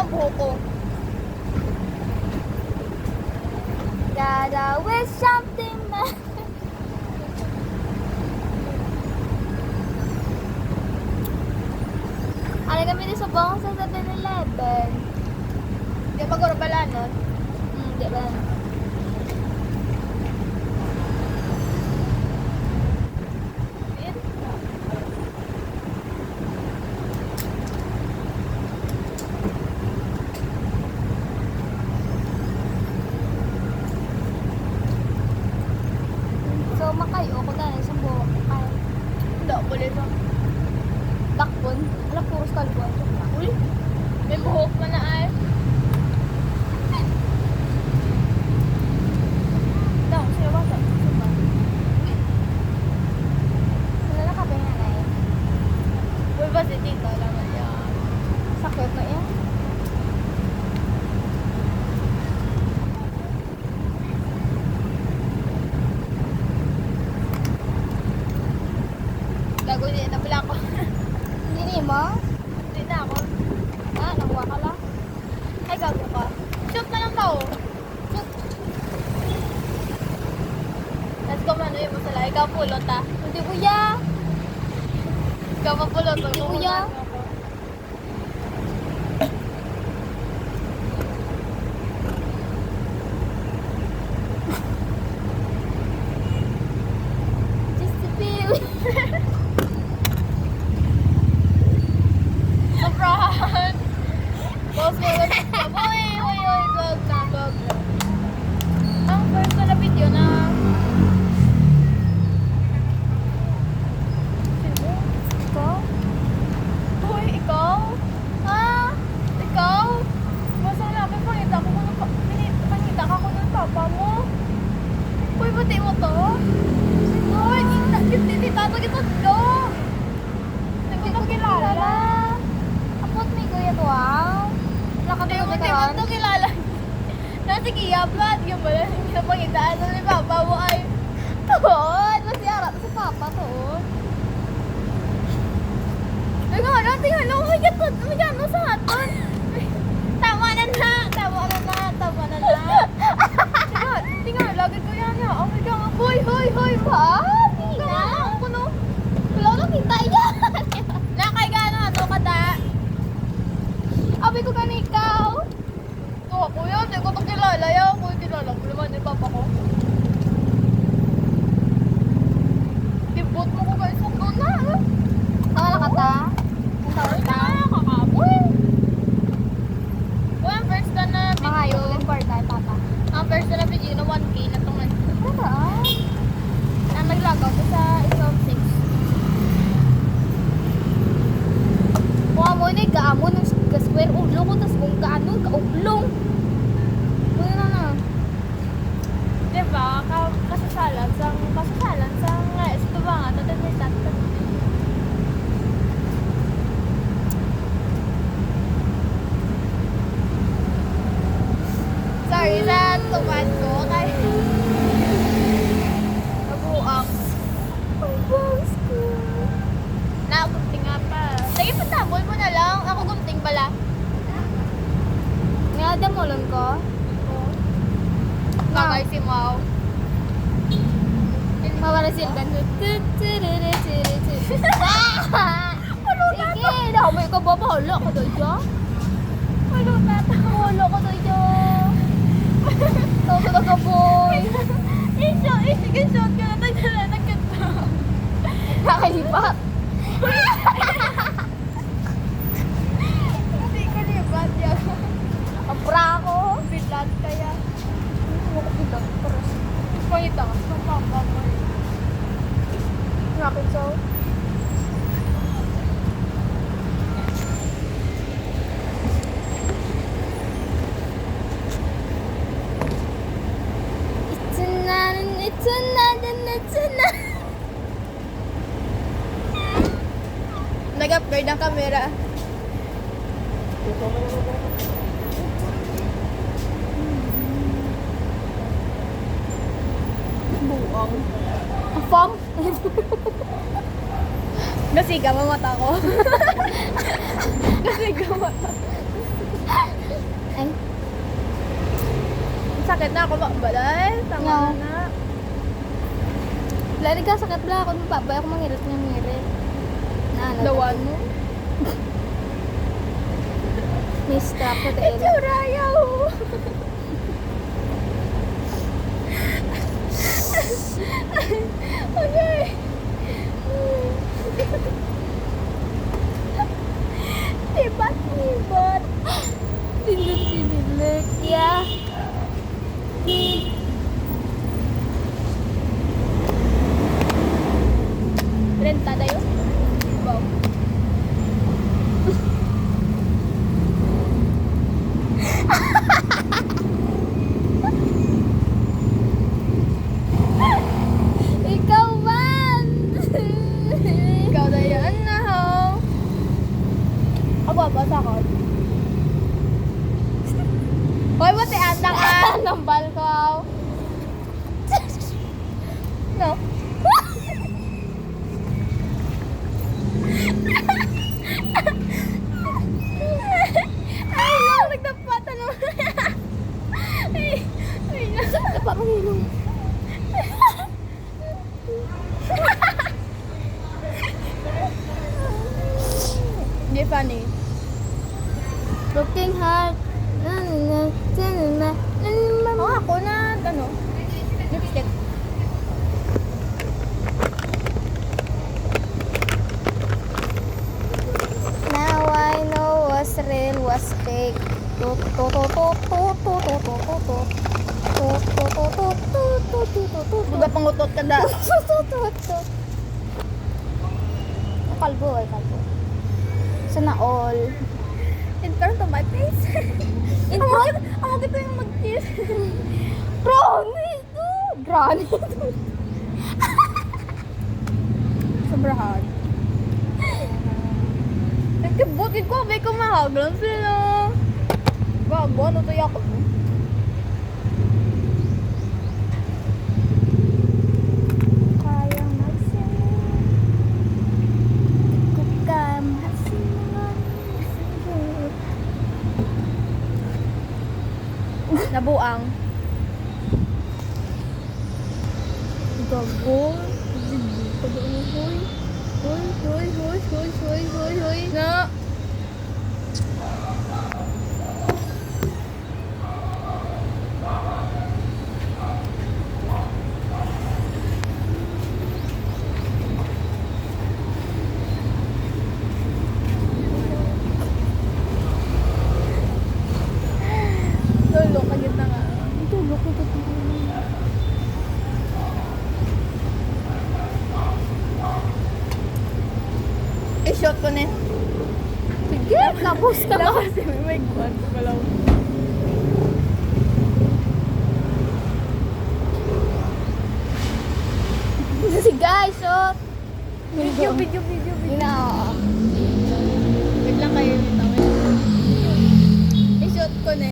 ang buhok ko. Gotta wish something man. Ano kami din sa bangko sa 7-Eleven? Di ba gurabala nun? Di ba? So, makayo ko na sa buhok. Ay, Hindi ako ulit. dakpon. Alam, puros kalbuan. Uy, may buhok pa na ay. Daw, sila ba sa? Wala na ka ba yan ay? Uy, ba si tita naman yan? Sakit na yan. Gago din, nabila ko. Hindi mo? Hindi na ako. Nakuha ka lang. Ay, gago ka. Shoot na lang tao. Shoot. Let's go, mano yung masala. Ikaw pulot ah. Hindi kuya. Ikaw mapulot. Hindi, kuya. Just to feel. Sobrahan. Boss mo, uy, vlog na, vlog na. Ang first na video na. Sino? Ikaw? Uy, ikaw? Ha? Ikaw? Basta namin, pangita ka ko ng papa mo. Uy, pati mo to? Uy, hindi tato kita to. Hindi ko kilala. Apot may kuya to ah. Wala ka Hindi ba mo karon? to kilala. Nasa kiyaplat, yung pala, hindi na pangitaan ni papa mo ay. Tuon! Masiyara to sa papa to. Nag-harap, tingnan lang, oh my God, ano sa haton? Tama na na. Tingnan, lagi ko yan ya. Oh my God, hoy. Pa? Tina? Ako no. Wala ko kita yan. Nakay gano, ano ka da? Abi ko ka na ikaw. Ito ako yun, hindi ko ito kilala yan. Ako yung kilala ko naman ni papa ko. Tibot mo ko guys, huwag doon na. Tawala ka ta? Ang tawala ta? Kakaboy. Uy, ang first ka na Mga yung important papa. Ang first na video na 1K na itong Ano ah? naglagaw ko sa isang 6. Kuha mo ni gaamo ng square ulo ko tas kung gaano kaublong. Ano na. Diba? Kasasalan sa ito ba nga? Tatatitat. Sorry sa tumad ko. Kaya nabuang. Ang bangs ko. Nakagunting nga pa. Sige, patabol mo na lang. Ako gunting pala. Nga damolon ko. Kakay si Mau. Mawala silban. Sige, nakamay ka ba? Bahala ka doon dyan. Ano na to? Bahala ka doon dyan. Tawag ka boy. Sige, shot ka na tayo na nagkanta. Nakalipat. Hindi ka libat yan. Ang brako. Bilat kaya. Ano ko bilang? Paras. Pangita ka sa papa mo. Rocket so. It's na. Nag-upgrade ang camera. Buang. Fam? Nasiga mo mata ko. Nasiga mata. Ay, Sakit na ako balay. Tama No. na. lari ka sakit bala ako. Babay ako mangirit niya mirit. Na, Dawan mo. Miss trap ko tayo. Churayaw. Okay. Tibat-tibat. Sinilek. Yeah. Renta tayo? Wow. Ikaw man! Ikaw na yan na ho. Ako ba sa ako? Hoy, mati ata ka. Nambal ko. No? Ay, no, nagtapatan naman. Ay, no. Napapangilong. Hindi funny. Broken heart. Oh, ako na, ano, lipstick. Now I know what's real, what's fake. Buga pangutot ka da. Kalbo ay kalbo. Sana all. In front of my face. In front? Ako kita yung mag-kiss. Brownie ito! Brownie ito. Sobrahan. Nagkabutin ko, may kumahaglan sila. Bago, ano to ako? Kaya magsimula. Di ko kaya magsimula. Nabuang. Gago. Hoy. Na. Lolo, kagit na nga. Tulog ko dito. I-shot ko na. Sige, tapos na ba? Lakas si may kwan ko pala. Si guys, so. Video. Yun na, oo. Wait lang kayo dito.